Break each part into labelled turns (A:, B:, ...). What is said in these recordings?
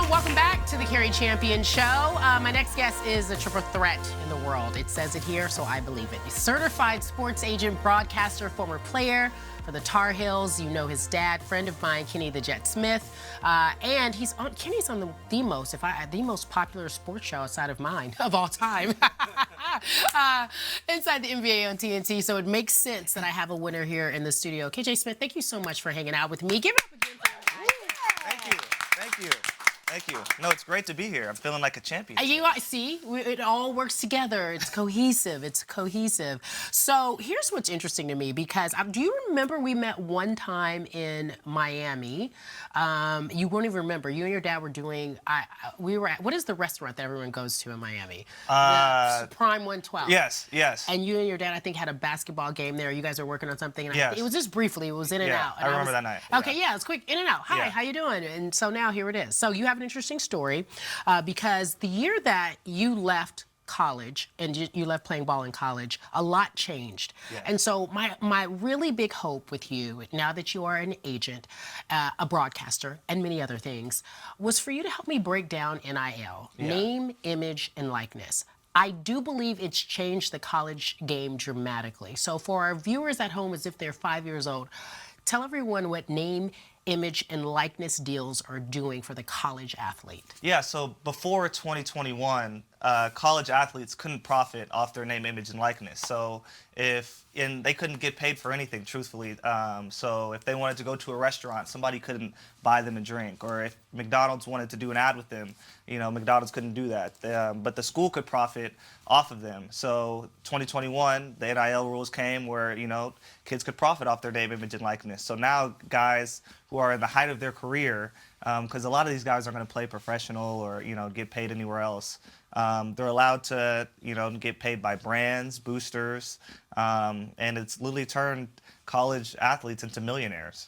A: welcome back to the Cari Champion Show. My next guest is a triple threat in the world. It says it here, so I believe it. He's a certified sports agent, broadcaster, former player for the Tar Heels. You know his dad, friend of mine, Kenny the Jet Smith. And Kenny's on the most popular sports show outside of mine of all time. Inside the NBA on TNT. So it makes sense that I have a winner here in the studio. KJ Smith, thank you so much for hanging out with me. Give it up again.
B: Thank you. Thank you. No, it's great to be here. I'm feeling like a champion.
A: It all works together. It's cohesive. So here's what's interesting to me, because do you remember we met one time in Miami? You won't even remember. You and your dad were doing, we were at, what is the restaurant that everyone goes to in Miami? The Prime 112.
B: Yes.
A: And you and your dad, I think, had a basketball game there. You guys were working on something. And
B: yes.
A: It was just briefly. It was in and out. And
B: I remember that night.
A: Okay, yeah, it's quick. In and out. Hi, how you doing? And so now here it is. So you have an interesting story because the year that you left college and you left playing ball in college, a lot changed. Yeah. And so my really big hope with you, now that you are an agent, a broadcaster, and many other things, was for you to help me break down NIL, name, image, and likeness. I do believe it's changed the college game dramatically. So for our viewers at home, as if they're 5 years old, tell everyone what name, image, and likeness deals are doing for the college athlete.
B: Yeah, so before 2021, college athletes couldn't profit off their name, image, and likeness. So they couldn't get paid for anything, truthfully. So if they wanted to go to a restaurant, somebody couldn't buy them a drink. Or if McDonald's wanted to do an ad with them, McDonald's couldn't do that. But the school could profit off of them. So 2021, the NIL rules came where, kids could profit off their name, image, and likeness. So now guys who are in the height of their career, because a lot of these guys are going to play professional or, get paid anywhere else. They're allowed to, get paid by brands, boosters, and it's literally turned college athletes into millionaires.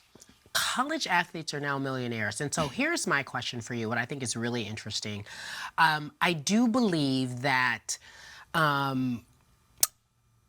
A: College athletes are now millionaires. And so here's my question for you, what I think is really interesting. I do believe that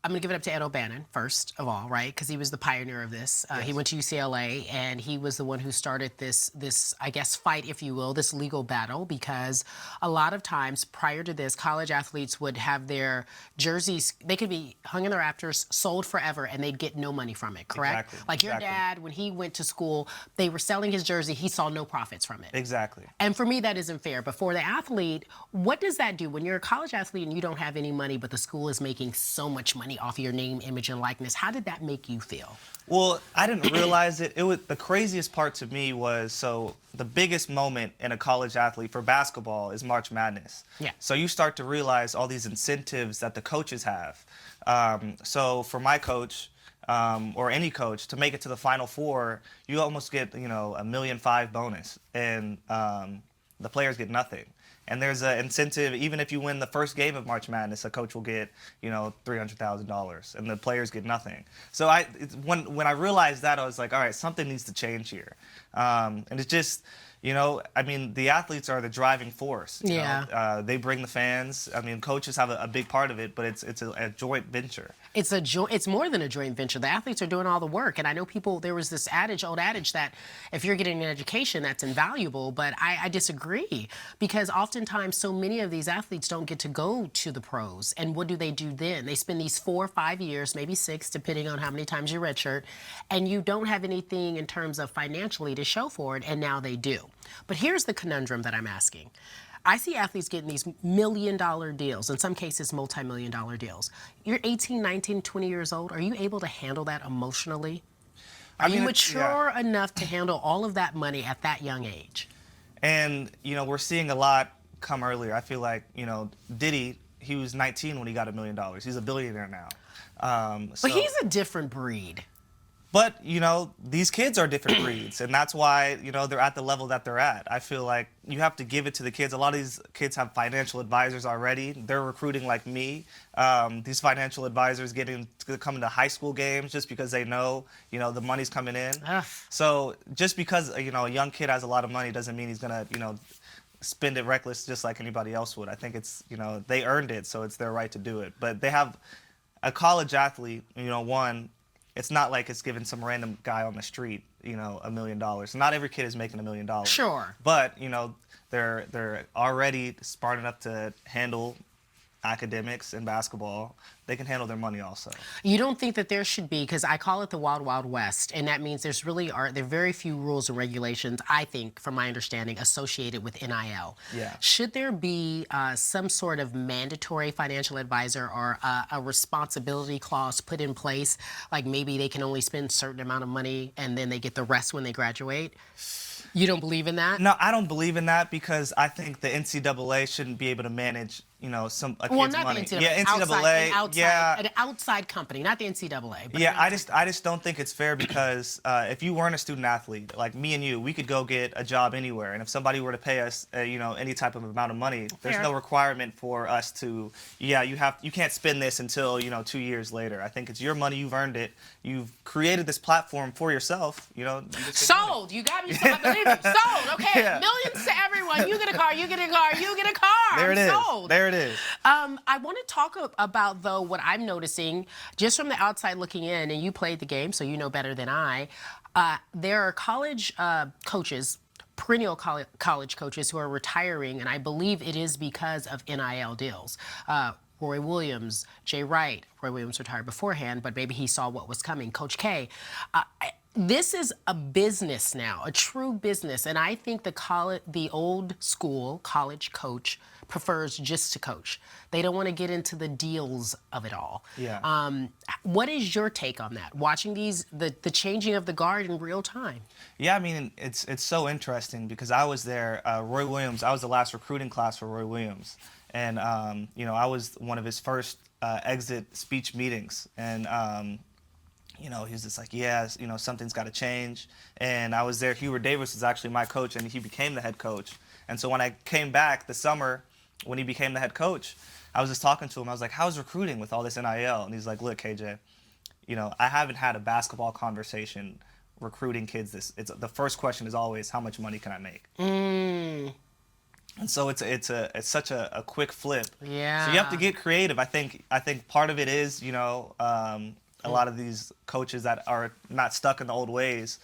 A: I'm going to give it up to Ed O'Bannon, first of all, right? Because he was the pioneer of this.
B: Yes.
A: He went to UCLA, and he was the one who started this, I guess, fight, if you will, this legal battle, because a lot of times prior to this, college athletes would have their jerseys, they could be hung in the rafters, sold forever, and they'd get no money from it, correct?
B: Exactly.
A: Like your dad, when he went to school, they were selling his jersey, he saw no profits from it.
B: Exactly.
A: And for me, that isn't fair. But for the athlete, what does that do? When you're a college athlete and you don't have any money, but the school is making so much money off your name, image, and likeness, how did that make you feel?
B: Well, I didn't realize it. The craziest part to me was, so the biggest moment in a college athlete for basketball is March Madness.
A: Yeah.
B: So you start to realize all these incentives that the coaches have. So for my coach, or any coach, to make it to the Final Four, you almost get, $1.5 million bonus, and the players get nothing. And there's an incentive, even if you win the first game of March Madness, a coach will get, $300,000, and the players get nothing. So when I realized that, I was like, all right, something needs to change here. And it's just, the athletes are the driving force.
A: Yeah.
B: They bring the fans. Coaches have a big part of it, but it's a joint venture.
A: It's more than a joint venture. The athletes are doing all the work. And I know there was this old adage that if you're getting an education, that's invaluable. But I disagree, because oftentimes so many of these athletes don't get to go to the pros. And what do they do then? They spend these 4 or 5 years, maybe 6, depending on how many times you redshirt, and you don't have anything in terms of financially to show for it, and now they do. But here's the conundrum that I'm asking. I see athletes getting these $1 million deals, in some cases multi-million-dollar deals. You're 18, 19, 20 years old. Are you able to handle that emotionally? Are you mature enough to handle all of that money at that young age?
B: And, we're seeing a lot come earlier. I feel like, Diddy, he was 19 when he got $1 million. He's a billionaire now.
A: But he's a different breed.
B: But, these kids are different breeds, and that's why, they're at the level that they're at. I feel like you have to give it to the kids. A lot of these kids have financial advisors already. They're recruiting like me. These financial advisors come into high school games just because they know, the money's coming in.
A: Ugh.
B: So just because, a young kid has a lot of money doesn't mean he's going to, spend it reckless just like anybody else would. I think it's, they earned it, so it's their right to do it. But they have a college athlete, it's not like it's giving some random guy on the street, $1 million. Not every kid is making $1 million.
A: Sure.
B: But, They're already smart enough to handle academics and basketball. They can handle their money also.
A: You don't think that there should be, because I call it the Wild Wild West, and that means there are very few rules and regulations, I think, from my understanding, associated with NIL.
B: Yeah.
A: Should there be some sort of mandatory financial advisor or a responsibility clause put in place, like maybe they can only spend a certain amount of money and then they get the rest when they graduate? You don't believe in that?
B: No, I don't believe in that because I think the NCAA shouldn't be able to manage, a kid's money.
A: The NCAA.
B: Yeah, NCAA. Yeah,
A: an outside company, not the NCAA. But
B: yeah. I just don't think it's fair because if you weren't a student athlete, like me and you, we could go get a job anywhere, and if somebody were to pay us, any type of amount of money, there's no requirement for us to. Yeah, you can't spend this until 2 years later. I think it's your money. You've earned it. You've created this platform for yourself. You just
A: sold. You got me sold. I believe it. Sold. Okay. Yeah. Millions to everyone. You get a car. You get a car. You get a car.
B: There it is.
A: Sold.
B: There it is.
A: I want to talk about, though, what I'm noticing just from the outside looking in, and you played the game, so you know better than I. There are college coaches, perennial college coaches, who are retiring, and I believe it is because of NIL deals. Roy Williams, Jay Wright. Roy Williams retired beforehand, but maybe he saw what was coming. Coach K. This is a business now, a true business, and I think the old school college coach prefers just to coach. They don't want to get into the deals of it all.
B: Yeah.
A: What is your take on that? Watching the changing of the guard in real time.
B: Yeah, I mean it's so interesting because I was there. Roy Williams. I was the last recruiting class for Roy Williams, and I was one of his first exit speech meetings, and he was just like, yeah, something's got to change. And I was there. Hubert Davis was actually my coach, and he became the head coach. And so when I came back the summer, when he became the head coach, I was just talking to him. I was like, how's recruiting with all this NIL? And he's like, look, KJ, I haven't had a basketball conversation recruiting kids. The first question is always, how much money can I make? And so it's such a quick flip.
A: Yeah.
B: So you have to get creative. I think part of it is, a lot of these coaches that are not stuck in the old ways,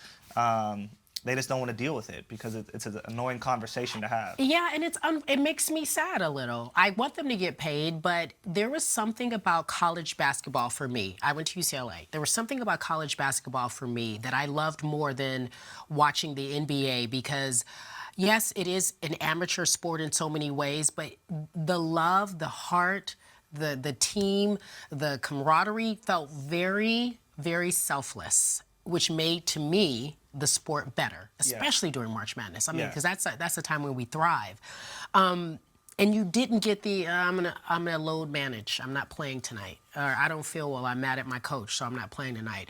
B: they just don't want to deal with it because it's an annoying conversation to have.
A: Yeah, and it makes me sad a little. I want them to get paid, but there was something about college basketball for me. I went to UCLA. There was something about college basketball for me that I loved more than watching the NBA because, yes, it is an amateur sport in so many ways, but the love, the heart, the team, the camaraderie felt very, very selfless, which made, to me, the sport better, especially during March Madness. I mean, because that's the time when we thrive. And you didn't get the I'm gonna load manage. I'm not playing tonight, or I don't feel well. I'm mad at my coach, so I'm not playing tonight.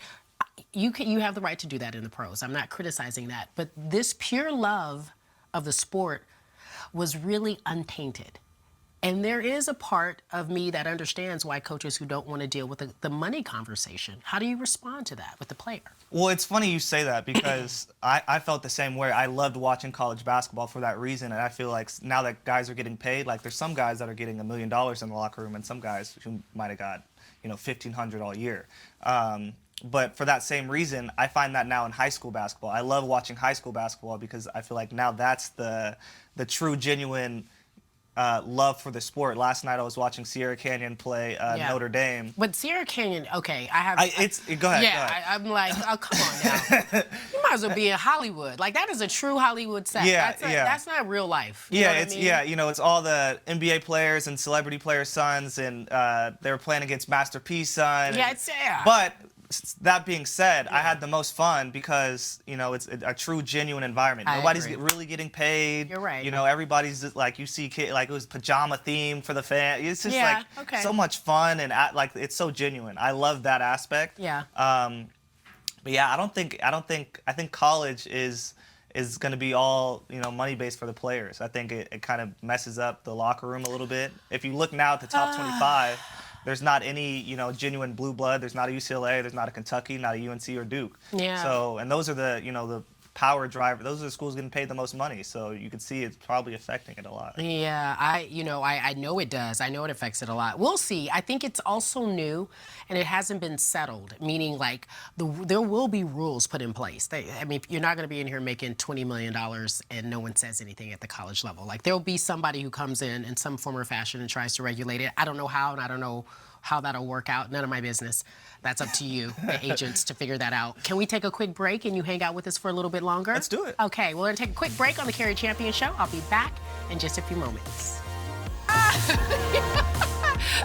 A: You have the right to do that in the pros. I'm not criticizing that, but this pure love of the sport was really untainted. And there is a part of me that understands why coaches who don't want to deal with the money conversation. How do you respond to that with the player?
B: Well, it's funny you say that because I felt the same way. I loved watching college basketball for that reason, and I feel like now that guys are getting paid, like there's some guys that are getting $1 million in the locker room, and some guys who might have got $1,500 all year. But for that same reason, I find that now in high school basketball. I love watching high school basketball because I feel like now that's the true, genuine love for the sport. Last night I was watching Sierra Canyon play Notre Dame.
A: But Sierra Canyon, okay, I have.
B: Go ahead.
A: Yeah,
B: go ahead.
A: I'm like, oh, come on now. You might as well be in Hollywood. Like that is a true Hollywood set.
B: Yeah,
A: that's not real life.
B: You know what I mean? It's all the NBA players and celebrity players' sons, and they were playing against Master P's son.
A: Yeah,
B: But that being said, I had the most fun because it's a true, genuine environment. Nobody's really getting paid.
A: You're right.
B: Everybody's just, like, you see kids, like it was pajama themed for the fan. It's just so much fun and it's so genuine. I love that aspect.
A: Yeah.
B: But yeah, I think college is going to be all money based for the players. I think it kind of messes up the locker room a little bit. If you look now at the top 25. There's not any, genuine blue blood. There's not a UCLA. There's not a Kentucky, not a UNC or Duke.
A: Yeah.
B: So, and those are the power driver. Those are the schools getting paid the most money. So you can see it's probably affecting it a lot.
A: Yeah, I know it does. I know it affects it a lot. We'll see. I think it's also new, and it hasn't been settled. Meaning, like there will be rules put in place. I mean, you're not going to be in here making $20 million and no one says anything at the college level. Like there'll be somebody who comes in some form or fashion and tries to regulate it. I don't know how, and I don't know how that'll work out. None of my business. That's up to you, the agents, to figure that out. Can we take a quick break and you hang out with us for a little bit longer?
B: Let's do it.
A: Okay, we're gonna take a quick break on the Cari Champion Show. I'll be back in just a few moments.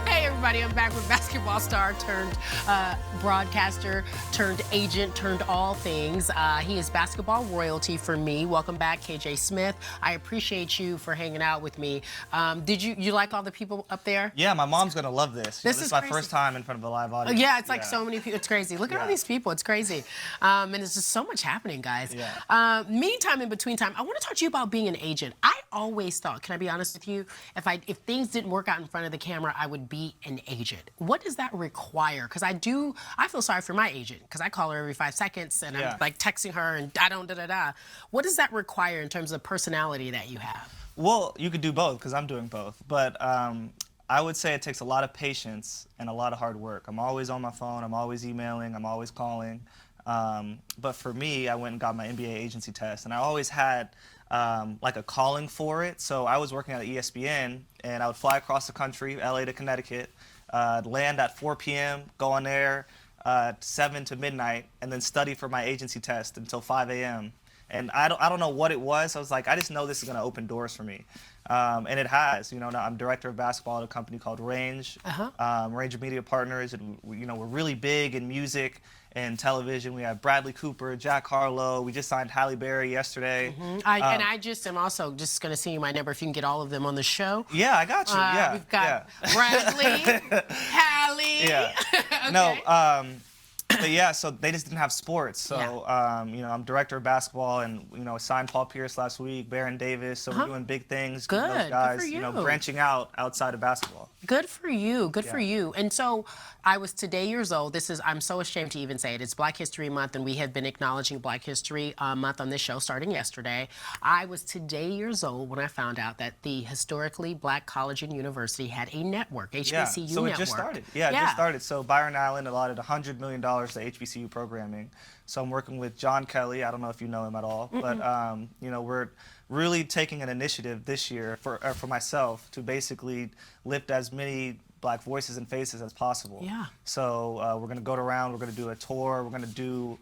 A: Hey everybody, I'm back with basketball star turned broadcaster turned agent turned all things. He is basketball royalty for me. Welcome back, KJ Smith. I appreciate you for hanging out with me. Did you like all the people up there?
B: Yeah, my mom's gonna love this.
A: This
B: is
A: is
B: my
A: crazy.
B: first time in front of a live audience.
A: Yeah, it's like so many people. It's crazy. Look at all these people. It's crazy. And there's just so much happening, guys.
B: Yeah.
A: Meantime, in between time, I want to talk to you about being an agent. I always thought, can I be honest with you, if things didn't work out in front of the camera, I would be an agent. What does that require? Because I feel sorry for my agent because I call her every 5 seconds and I'm like texting her and da-da-da-da-da. What does that require in terms of personality that you have?
B: Well, you could do both because I'm doing both. But I would say it takes a lot of patience and a lot of hard work. I'm always on my phone. I'm always emailing. I'm always calling. But for me, I went and got my NBA agency test, and I always had like a calling for it. So I was working at ESPN, and I would fly across the country, LA to Connecticut, land at 4 p.m., go on there 7 to midnight, and then study for my agency test until 5 a.m. And I don't know what it was. I was like, I just know this is going to open doors for me. And it has. Now I'm director of basketball at a company called Range, Range Media Partners. And, we're really big in music and television. We have Bradley Cooper, Jack Harlow. We just signed Halle Berry yesterday.
A: And I just am also just going to send you my number if you can get all of them on the show.
B: Yeah, I got you.
A: We've got Bradley, Halle.
B: Yeah.
A: Okay.
B: No, but yeah, so they just didn't have sports. So, I'm director of basketball, and signed Paul Pierce last week, Baron Davis. So we're doing big things.
A: Good.
B: Those guys,
A: Good for you.
B: branching out outside of basketball.
A: Good for you. Good for you. And so I was today years old. I'm so ashamed to even say it. It's Black History Month, and we have been acknowledging Black History Month on this show starting yesterday. I was today years old when I found out that the historically Black college and university had a network, HBCU network.
B: So it just started. Yeah, it just started. So Byron Allen allotted $100 million to HBCU programming. So I'm working with John Kelly. I don't know if you know him at all, but we're really taking an initiative this year for myself to basically lift as many Black voices and faces as possible.
A: Yeah.
B: So we're going to go around. We're going to do a tour. We're going to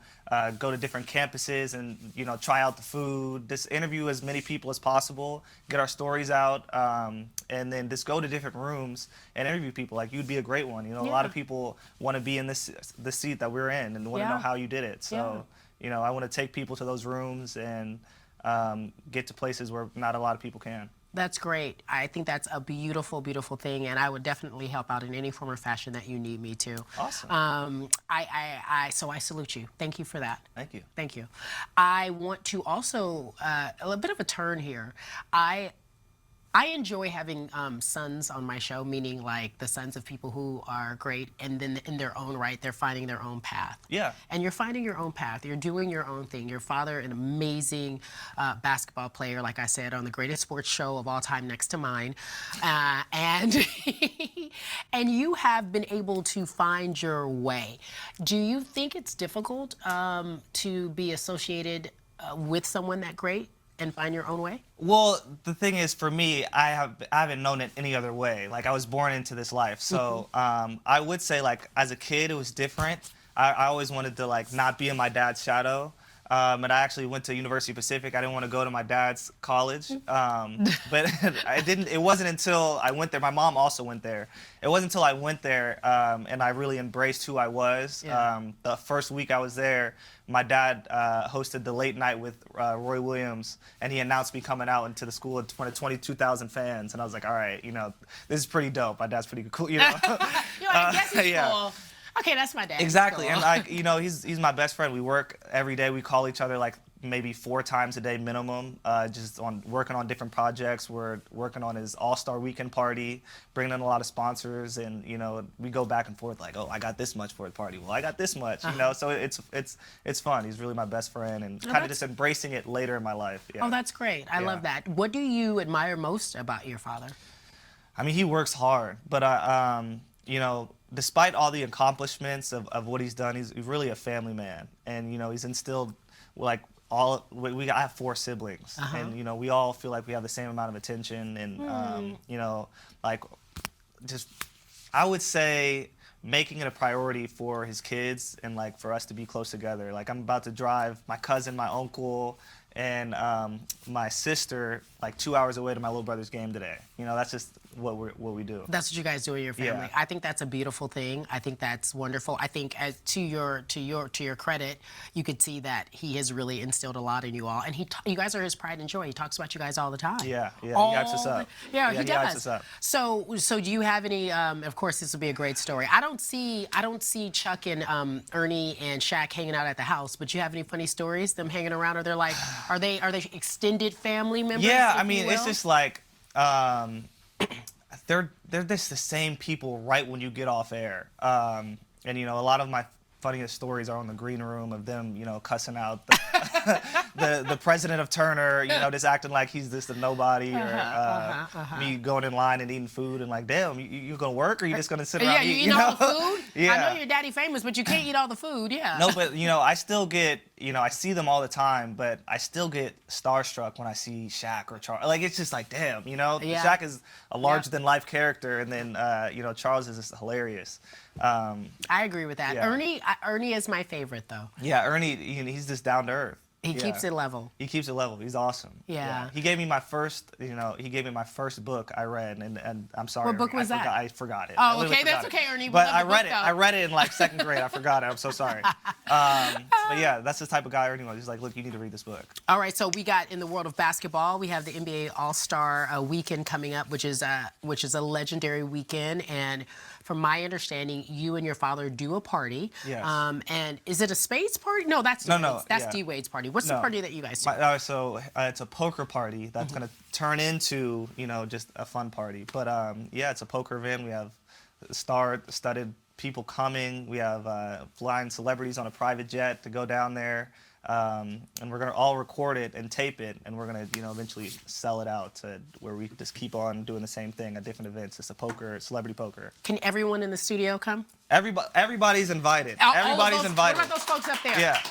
B: go to different campuses and try out the food. Just interview as many people as possible. Get our stories out, and then just go to different rooms and interview people. Like you'd be a great one. A lot of people want to be in this seat that we're in and want to know how you did it. So I want to take people to those rooms and get to places where not a lot of people can.
A: That's great. I think that's a beautiful, beautiful thing, and I would definitely help out in any form or fashion that you need me to.
B: Awesome.
A: So I salute you. Thank you for that.
B: Thank you.
A: Thank you. I want to also a bit of a turn here. I enjoy having sons on my show, meaning like the sons of people who are great, and then in their own right, they're finding their own path.
B: Yeah.
A: And you're finding your own path. You're doing your own thing. Your father, an amazing basketball player, like I said, on the greatest sports show of all time next to mine. And you have been able to find your way. Do you think it's difficult to be associated with someone that great and find your own way?
B: Well, the thing is, for me, I haven't known it any other way. Like, I was born into this life. So I would say, like, as a kid, it was different. I always wanted to, like, not be in my dad's shadow. And I actually went to University of Pacific. I didn't want to go to my dad's college. But it wasn't until I went there. My mom also went there. It wasn't until I went there and I really embraced who I was.
A: Yeah.
B: The first week I was there, my dad hosted the late night with Roy Williams, and he announced me coming out into the school in front of 22,000 fans. And I was like, all right, this is pretty dope. My dad's pretty cool,
A: I guess he's cool. Okay, that's my dad.
B: Exactly,
A: cool.
B: and he's my best friend. We work every day. We call each other like maybe 4 times a day minimum, just on working on different projects. We're working on his All-Star Weekend party, bringing in a lot of sponsors, and we go back and forth like, oh, I got this much for the party. Well, I got this much, So it's fun. He's really my best friend, and kind of just embracing it later in my life. Yeah.
A: Oh, that's great. I love that. What do you admire most about your father?
B: I mean, he works hard, but despite all the accomplishments of what he's done, he's really a family man, and he's instilled like I have 4 siblings, and we all feel like we have the same amount of attention, and like just I would say making it a priority for his kids and like for us to be close together. Like I'm about to drive my cousin, my uncle, and my sister like 2 hours away to my little brother's game today. That's just what we do.
A: That's what you guys do in your family.
B: Yeah.
A: I think that's a beautiful thing. I think that's wonderful. I think to your credit, you could see that he has really instilled a lot in you all, and you guys are his pride and joy. He talks about you guys all the time.
B: Yeah, he hypes us up.
A: Yeah, he does.
B: Hypes us up.
A: So do you have any? Of course, this will be a great story. I don't see Chuck and Ernie and Shaq hanging out at the house, but you have any funny stories? Them hanging around, or they're like, are they extended family members?
B: Yeah, I mean, it's just like. They're just the same people right when you get off air. And a lot of my funniest stories are on the green room of them, cussing out the president of Turner, just acting like he's just a nobody, or me going in line and eating food and like, damn, you gonna work or you just gonna sit around?
A: Yeah, you eat all the food.
B: Yeah.
A: I know your daddy famous, but you can't eat all the food. Yeah.
B: No, but I still get, I see them all the time, but I still get starstruck when I see Shaq or Charles. Like it's just like, damn,
A: Yeah.
B: Shaq is a larger than life character, and then Charles is just hilarious.
A: I agree with that.
B: Yeah.
A: Ernie is my favorite though.
B: Yeah, Ernie, he's just down to earth.
A: He keeps it level.
B: He keeps it level. He's awesome.
A: Yeah.
B: He gave me my first, book I read, and I'm sorry.
A: What book was that?
B: I forgot it.
A: Oh, okay, that's okay, Ernie.
B: But I read it. I read it in like 2nd grade. I forgot it. I'm so sorry. But yeah, that's the type of guy Ernie was. He's like, look, you need to read this book.
A: All right, so we got in the world of basketball, we have the NBA All-Star Weekend coming up, which is a legendary weekend, and from my understanding, you and your father do a party.
B: Yes.
A: And is it a Spades party? No, that's D Wade's party. What's the party that you guys do?
B: So it's a poker party that's going to turn into, just a fun party. But it's a poker event. We have star-studded people coming. We have flying celebrities on a private jet to go down there. And we're going to all record it and tape it, and we're going to, eventually sell it out to where we just keep on doing the same thing at different events. It's a celebrity poker.
A: Can everyone in the studio come?
B: Everybody's invited. Everybody's invited.
A: What about those folks up there?
B: Yeah.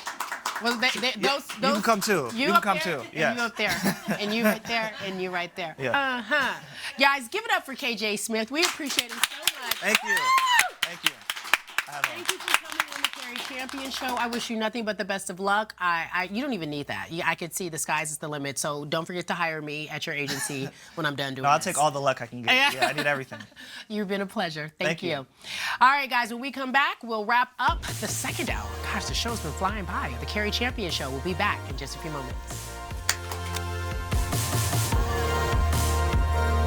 A: Well, those,
B: you can come too. You can come too.
A: Yeah. You up there, and you right there, and you right there.
B: Yeah.
A: Guys, give it up for KJ Smith. We appreciate him so much.
B: Thank you. Thank you.
A: Thank you for coming on the Cari Champion Show. I wish you nothing but the best of luck. You don't even need that. I could see the sky's is the limit. So don't forget to hire me at your agency when I'm done doing this.
B: I'll take all the luck I can get. Yeah, I need everything.
A: You've been a pleasure. Thank you.
B: you.
A: All right, guys, when we come back, we'll wrap up the second hour. Gosh, the show's been flying by. The Cari Champion Show will be back in just a few moments.